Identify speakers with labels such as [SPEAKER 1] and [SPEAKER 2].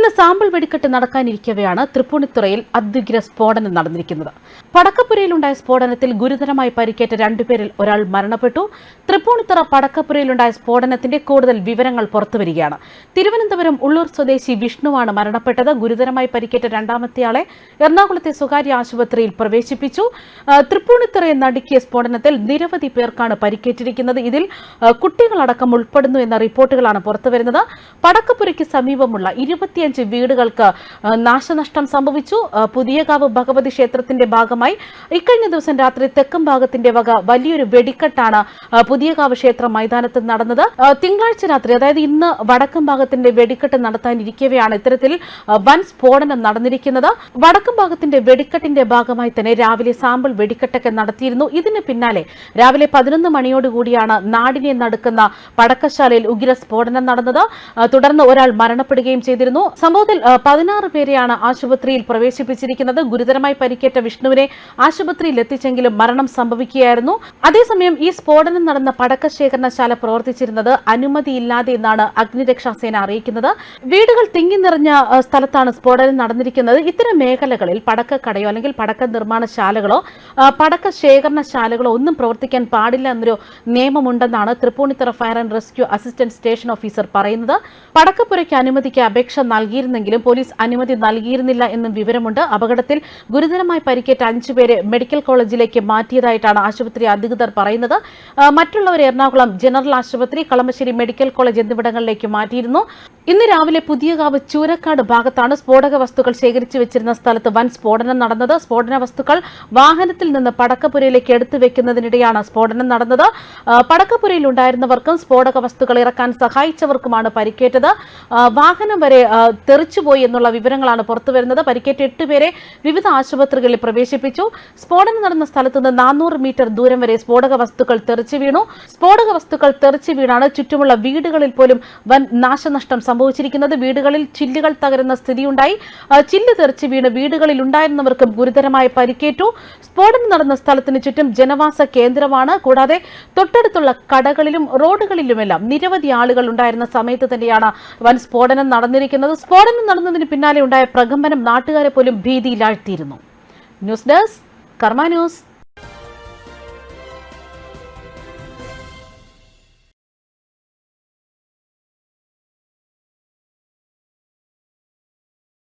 [SPEAKER 1] ഇന്ന് സാമ്പിൾ വെടിക്കെട്ട് നടക്കാനിരിക്കവെയാണ് തൃപ്പൂണിത്തുറയിൽ അത്യുഗ്ര സ്ഫോടനം നടന്നിരിക്കുന്നത്. പടക്കപ്പുരയിലുണ്ടായ സ്ഫോടനത്തിൽ ഗുരുതരമായി പരിക്കേറ്റ രണ്ടുപേരിൽ ഒരാൾ മരണപ്പെട്ടു. തൃപ്പൂണിത്തുറ പടക്കപ്പുരയിലുണ്ടായ സ്ഫോടനത്തിന്റെ കൂടുതൽ വിവരങ്ങൾ പുറത്തുവരികയാണ്. തിരുവനന്തപുരം ഉള്ളൂർ സ്വദേശി വിഷ്ണുവാണ് മരണപ്പെട്ടത്. ഗുരുതരമായി പരിക്കേറ്റ രണ്ടാമത്തെയാളെ എറണാകുളത്തെ സ്വകാര്യ ആശുപത്രിയിൽ പ്രവേശിപ്പിച്ചു. തൃപ്പൂണിത്തുറയെ നടുക്കിയ സ്ഫോടനത്തിൽ നിരവധി പേർക്കാണ് പരിക്കേറ്റിരിക്കുന്നത്. ഇതിൽ കുട്ടികളടക്കം ഉൾപ്പെടുന്നു എന്ന റിപ്പോർട്ടുകളാണ് പുറത്തുവരുന്നത്. പടക്കപ്പുരയ്ക്ക് സമീപമുള്ള 25 വീടുകൾക്ക് നാശനഷ്ടം സംഭവിച്ചു. പുതിയകാവ് ഭഗവതി ക്ഷേത്രത്തിന്റെ ഭാഗമായി ഇക്കഴിഞ്ഞ ദിവസം രാത്രി തെക്കും ഭാഗത്തിന്റെ വക വലിയൊരു വെടിക്കെട്ടാണ് പുതിയകാവ് ക്ഷേത്ര മൈതാനത്ത് നടന്നത്. തിങ്കളാഴ്ച രാത്രി, അതായത് ഇന്ന് വടക്കും ഭാഗത്തിന്റെ വെടിക്കെട്ട് നടത്താനിരിക്കവെയാണ് ഇത്തരത്തിൽ വൻ സ്ഫോടനം നടന്നിരിക്കുന്നത്. വടക്കും ഭാഗത്തിന്റെ വെടിക്കെട്ടിന്റെ ഭാഗമായി തന്നെ രാവിലെ സാമ്പിൾ വെടിക്കെട്ടൊക്കെ നടത്തിയിരുന്നു. ഇതിന് പിന്നാലെ രാവിലെ 11 മണിയോടുകൂടിയാണ് നാടിനെ നടുക്കുന്ന പടക്കശാലയിൽ ഉഗ്ര സ്ഫോടനം നടന്നത്. തുടർന്ന് ഒരാൾ മരണപ്പെടുകയും ചെയ്തിരുന്നു. സംഭവത്തിൽ 16 പേരെയാണ് ആശുപത്രിയിൽ പ്രവേശിപ്പിച്ചിരിക്കുന്നത്. ഗുരുതരമായി പരിക്കേറ്റ വിഷ്ണുവിനെ ആശുപത്രിയിൽ എത്തിച്ചെങ്കിലും മരണം സംഭവിക്കുകയായിരുന്നു. അതേസമയം ഈ സ്ഫോടനം നടന്ന പടക്ക ശേഖരണശാല പ്രവർത്തിച്ചിരുന്നത് അനുമതിയില്ലാതെ എന്നാണ് അഗ്നിരക്ഷാസേന അറിയിക്കുന്നത്. വീടുകൾ തിങ്ങി നിറഞ്ഞ സ്ഥലത്താണ് സ്ഫോടനം നടന്നിരിക്കുന്നത്. ഇത്തരം മേഖലകളിൽ പടക്കക്കടയോ അല്ലെങ്കിൽ പടക്ക നിർമ്മാണശാലകളോ പടക്ക ശേഖരണശാലകളോ ഒന്നും പ്രവർത്തിക്കാൻ പാടില്ല എന്നൊരു നിയമമുണ്ടെന്നാണ് Tripunithura fire and rescue assistant station officer പറയുന്നത്. പടക്കപ്പുരയ്ക്ക് അനുമതിക്ക് അപേക്ഷ നൽകിയിരുന്നെങ്കിലും പോലീസ് അനുമതി നൽകിയിരുന്നില്ല എന്നും വിവരമുണ്ട്. അപകടത്തിൽ ഗുരുതരമായി പരിക്കേറ്റ 5 പേരെ മെഡിക്കൽ കോളേജിലേക്ക് മാറ്റിയതായിട്ടാണ് ആശുപത്രി അധികൃതർ പറയുന്നത്. മറ്റുള്ളവരെ എറണാകുളം ജനറൽ ആശുപത്രി, കളമശ്ശേരി മെഡിക്കൽ കോളേജ് എന്നിവിടങ്ങളിലേക്ക് മാറ്റിയിരുന്നു. ഇന്ന് രാവിലെ പുതിയകാവ് ചൂരക്കാട് ഭാഗത്താണ് സ്ഫോടക വസ്തുക്കൾ ശേഖരിച്ചു വെച്ചിരുന്ന സ്ഥലത്ത് വൻ സ്ഫോടനം നടന്നത്. സ്ഫോടന വസ്തുക്കൾ വാഹനത്തിൽ നിന്ന് പടക്കപ്പുരയിലേക്ക് എടുത്തു വെക്കുന്നതിനിടെയാണ് സ്ഫോടനം നടന്നത്. പടക്കപ്പുരയിൽ ഉണ്ടായിരുന്നവർക്കും സ്ഫോടക വസ്തുക്കൾ ഇറക്കാൻ സഹായിച്ചവർക്കുമാണ് പരിക്കേറ്റത്. വാഹനം വരെ തെറിച്ചുപോയി എന്നുള്ള വിവരങ്ങളാണ് പുറത്തുവരുന്നത്. പരിക്കേറ്റ 8 പേരെ വിവിധ ആശുപത്രികളിൽ പ്രവേശിപ്പിച്ചു. സ്ഫോടനം നടന്ന സ്ഥലത്ത് നിന്ന് 400 മീറ്റർ ദൂരം വരെ സ്ഫോടക വസ്തുക്കൾ തെറിച്ചു വീണു. സ്ഫോടക വസ്തുക്കൾ തെറിച്ചു വീണാണ് ചുറ്റുമുള്ള വീടുകളിൽ പോലും വൻ നാശനഷ്ടം സംഭവിച്ചിരിക്കുന്നത്. വീടുകളിൽ ചില്ലുകൾ തകരുന്ന സ്ഥിതിയുണ്ടായി. ചില്ല് തെറിച്ചു വീണ് വീടുകളിൽ ഉണ്ടായിരുന്നവർക്കും ഗുരുതരമായ പരിക്കേറ്റു. സ്ഫോടനം നടന്ന സ്ഥലത്തിന് ചുറ്റും ജനവാസ കേന്ദ്രമാണ്. കൂടാതെ തൊട്ടടുത്തുള്ള കടകളിലും റോഡുകളിലുമെല്ലാം നിരവധി ആളുകൾ ഉണ്ടായിരുന്ന സമയത്ത് തന്നെയാണ് വൻ സ്ഫോടനം നടന്നിരിക്കുന്നത്. സ്ഫോടനം നടന്നതിന് പിന്നാലെ ഉണ്ടായ പ്രകമ്പനം നാട്ടുകാരെ പോലും ഭീതിയിലാഴ്ത്തിയിരുന്നു. ന്യൂസ് ഡെസ്ക് കർമ്മ ന്യൂസ്.